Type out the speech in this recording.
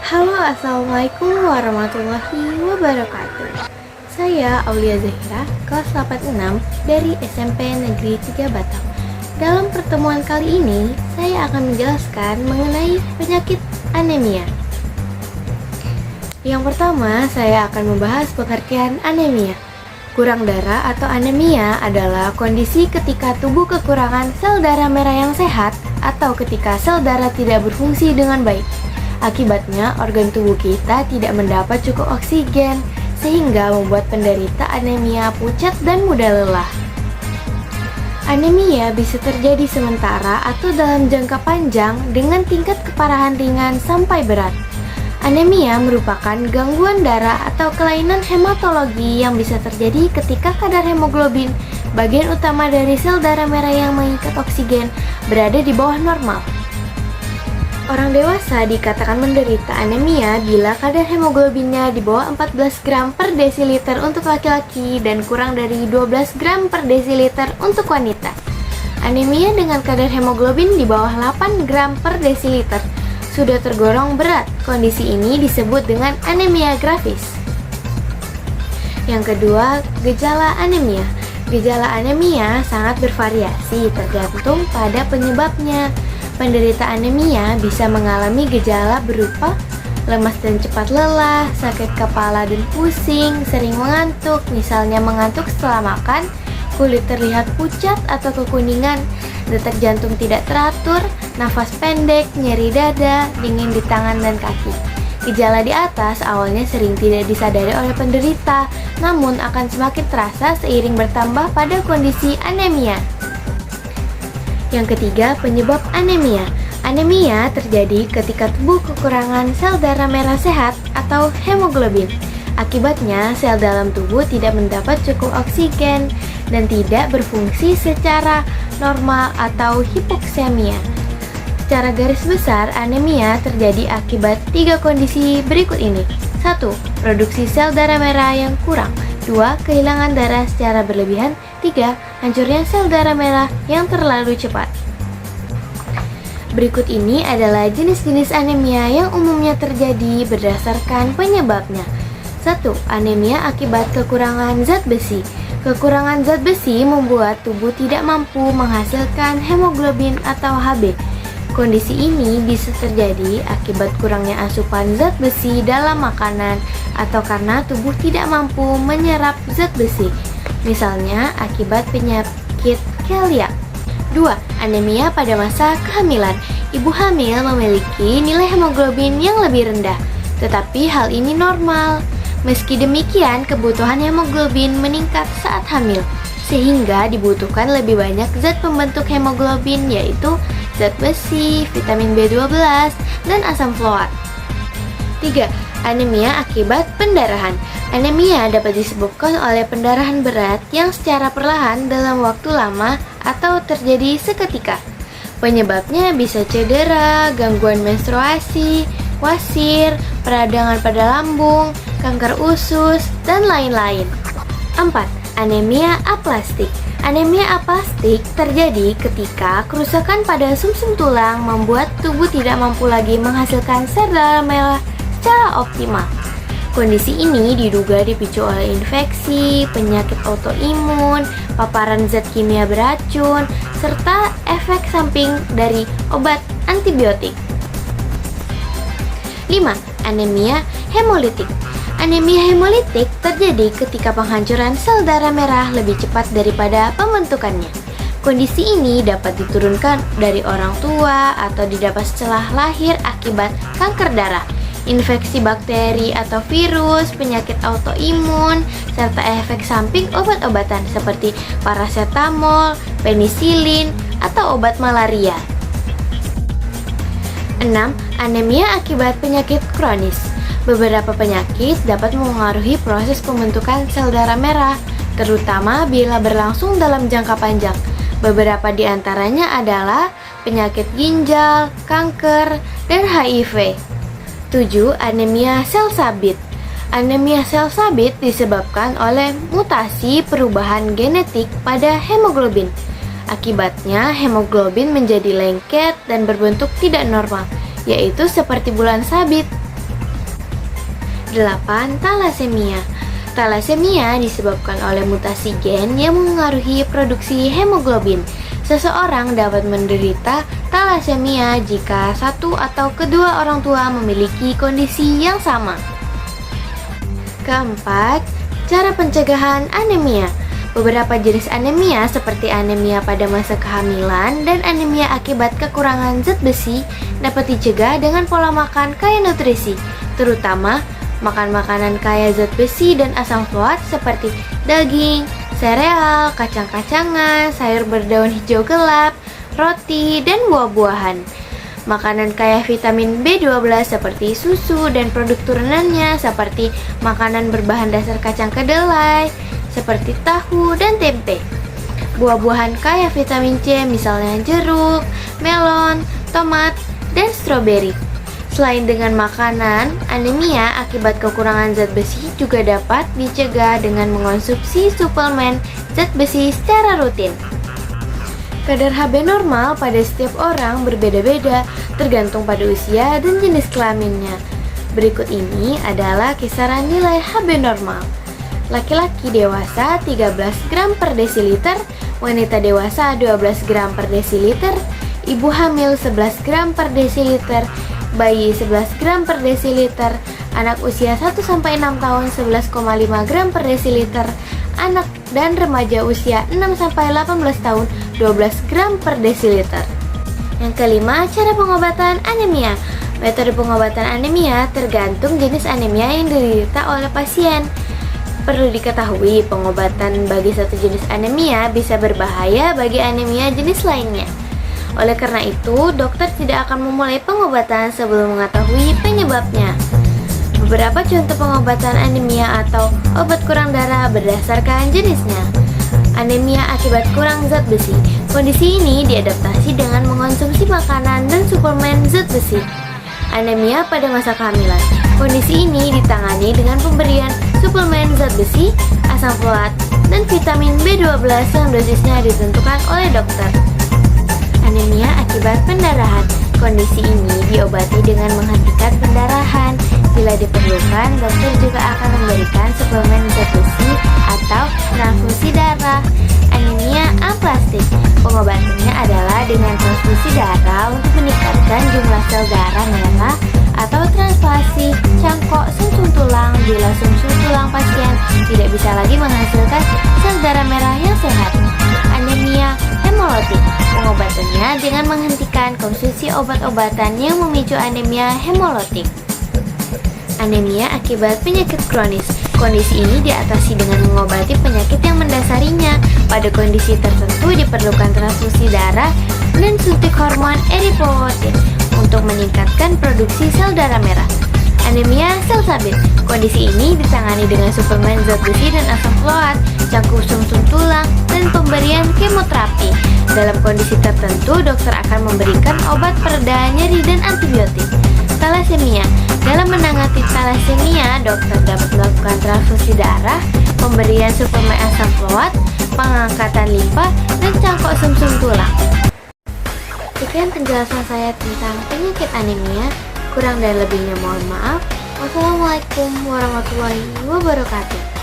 Halo, assalamualaikum warahmatullahi wabarakatuh. Saya Aulia Zahira, kelas 86 dari SMP Negeri 3 Batam. Dalam pertemuan kali ini, saya akan menjelaskan mengenai penyakit anemia. Yang pertama, saya akan membahas pengertian anemia. Kurang darah atau anemia adalah kondisi ketika tubuh kekurangan sel darah merah yang sehat atau ketika sel darah tidak berfungsi dengan baik. Akibatnya, organ tubuh kita tidak mendapat cukup oksigen, sehingga membuat penderita anemia pucat dan mudah lelah. Anemia bisa terjadi sementara atau dalam jangka panjang dengan tingkat keparahan ringan sampai berat. Anemia merupakan gangguan darah atau kelainan hematologi yang bisa terjadi ketika kadar hemoglobin, bagian utama dari sel darah merah yang mengikat oksigen, berada di bawah normal. Orang dewasa dikatakan menderita anemia bila kadar hemoglobinnya di bawah 14 gram per desiliter untuk laki-laki dan kurang dari 12 gram per desiliter untuk wanita. Anemia dengan kadar hemoglobin di bawah 8 gram per desiliter sudah tergolong berat. Kondisi ini disebut dengan anemia grafis. Yang kedua, gejala anemia. Gejala anemia sangat bervariasi tergantung pada penyebabnya. Penderita anemia bisa mengalami gejala berupa lemas dan cepat lelah, sakit kepala dan pusing, sering mengantuk, misalnya mengantuk setelah makan, kulit terlihat pucat atau kekuningan, detak jantung tidak teratur, nafas pendek, nyeri dada, dingin di tangan dan kaki. Gejala di atas awalnya sering tidak disadari oleh penderita, namun akan semakin terasa seiring bertambah pada kondisi anemia. Yang ketiga, penyebab anemia. Anemia terjadi ketika tubuh kekurangan sel darah merah sehat atau hemoglobin. Akibatnya, sel dalam tubuh tidak mendapat cukup oksigen dan tidak berfungsi secara normal atau hipoksemia. Secara garis besar, anemia terjadi akibat 3 kondisi berikut ini. 1. Produksi sel darah merah yang kurang. 2. Kehilangan darah secara berlebihan. 3. Hancurnya sel darah merah yang terlalu cepat. Berikut ini adalah jenis-jenis anemia yang umumnya terjadi berdasarkan penyebabnya. 1. Anemia akibat kekurangan zat besi. Kekurangan zat besi membuat tubuh tidak mampu menghasilkan hemoglobin atau Hb. Kondisi ini bisa terjadi akibat kurangnya asupan zat besi dalam makanan atau karena tubuh tidak mampu menyerap zat besi, misalnya akibat penyakit keliak. 2. Anemia pada masa kehamilan. Ibu hamil memiliki nilai hemoglobin yang lebih rendah, tetapi hal ini normal. Meski demikian, kebutuhan hemoglobin meningkat saat hamil, sehingga dibutuhkan lebih banyak zat pembentuk hemoglobin, yaitu zat besi, vitamin B12, dan asam fluor. 3. Anemia akibat pendarahan. Anemia dapat disebabkan oleh pendarahan berat yang secara perlahan dalam waktu lama atau terjadi seketika. Penyebabnya bisa cedera, gangguan menstruasi, wasir, peradangan pada lambung, kanker usus, dan lain-lain. 4. Anemia aplastik. Anemia aplastik terjadi ketika kerusakan pada sumsum tulang membuat tubuh tidak mampu lagi menghasilkan sel darah merah secara optimal. Kondisi ini diduga dipicu oleh infeksi, penyakit autoimun, paparan zat kimia beracun, serta efek samping dari obat antibiotik. 5. Anemia hemolitik. Anemia hemolitik terjadi ketika penghancuran sel darah merah lebih cepat daripada pembentukannya. Kondisi ini dapat diturunkan dari orang tua atau didapat setelah lahir akibat kanker darah, infeksi bakteri atau virus, penyakit autoimun, serta efek samping obat-obatan seperti paracetamol, penisilin, atau obat malaria. 6. Anemia akibat penyakit kronis. Beberapa penyakit dapat memengaruhi proses pembentukan sel darah merah, terutama bila berlangsung dalam jangka panjang. Beberapa di antaranya adalah penyakit ginjal, kanker, dan HIV. 7. Anemia sel sabit. Anemia sel sabit disebabkan oleh mutasi perubahan genetik pada hemoglobin. Akibatnya, hemoglobin menjadi lengket dan berbentuk tidak normal, yaitu seperti bulan sabit. 8. Talasemia. Talasemia disebabkan oleh mutasi gen yang mengaruhi produksi hemoglobin. Seseorang dapat menderita talasemia jika satu atau kedua orang tua memiliki kondisi yang sama. Keempat, cara pencegahan anemia. Beberapa jenis anemia seperti anemia pada masa kehamilan dan anemia akibat kekurangan zat besi dapat dicegah dengan pola makan kaya nutrisi, terutama makan makanan kaya zat besi dan asam folat seperti daging, sereal, kacang-kacangan, sayur berdaun hijau gelap, roti, dan buah-buahan. Makanan kaya vitamin B12 seperti susu dan produk turunannya seperti makanan berbahan dasar kacang kedelai, seperti tahu dan tempe. Buah-buahan kaya vitamin C misalnya jeruk, melon, tomat, dan stroberi. Selain dengan makanan, anemia akibat kekurangan zat besi juga dapat dicegah dengan mengonsumsi suplemen zat besi secara rutin. Kadar Hb normal pada setiap orang berbeda-beda tergantung pada usia dan jenis kelaminnya. Berikut ini adalah kisaran nilai Hb normal. Laki-laki dewasa 13 gram per desiliter, wanita dewasa 12 gram per desiliter, ibu hamil 11 gram per desiliter, bayi 11 gram per desiliter, anak usia 1-6 tahun 11,5 gram per desiliter, anak dan remaja usia 6-18 tahun 12 gram per desiliter. Yang kelima, cara pengobatan anemia. Metode pengobatan anemia tergantung jenis anemia yang diderita oleh pasien. Perlu diketahui, pengobatan bagi satu jenis anemia bisa berbahaya bagi anemia jenis lainnya. Oleh karena itu, dokter tidak akan memulai pengobatan sebelum mengetahui penyebabnya. Beberapa contoh pengobatan anemia atau obat kurang darah berdasarkan jenisnya. Anemia akibat kurang zat besi. Kondisi ini diadaptasi dengan mengonsumsi makanan dan suplemen zat besi. Anemia pada masa kehamilan. Kondisi ini ditangani dengan pemberian suplemen zat besi, asam folat, dan vitamin B12 yang dosisnya ditentukan oleh dokter. Anemia akibat pendarahan. Kondisi ini diobati dengan menghentikan pendarahan. Bila diperlukan, dokter juga akan memberikan suplemen zat besi atau transfusi darah. Anemia aplastik. Pengobatannya adalah dengan transfusi darah untuk meningkatkan jumlah sel darah merah atau transplasi cangkok sumsum tulang bila sumsum tulang pasien tidak bisa lagi menghasilkan sel darah merah yang sehat. Anemia hemolitik. Pengobatannya dengan menghentikan konsumsi obat-obatan yang memicu anemia hemolitik. Anemia akibat penyakit kronis. Kondisi ini diatasi dengan mengobati penyakit yang mendasarinya. Pada kondisi tertentu diperlukan transfusi darah dan suntik hormon eritropoietin untuk meningkatkan produksi sel darah merah. Anemia sel sabit. Kondisi ini ditangani dengan suplemen zat besi dan asam folat, cangkuk sumsum tulang, dan pemberian kemoterapi. Dalam kondisi tertentu, dokter akan memberikan obat pereda nyeri dan antibiotik. Talasemia. Dalam menangani talasemia, dokter dapat melakukan transfusi darah, pemberian suplemen asam folat, pengangkatan limfa, dan cangkok sumsum tulang. Sekian penjelasan saya tentang penyakit anemia. Kurang dan lebihnya mohon maaf. Wassalamualaikum warahmatullahi wabarakatuh.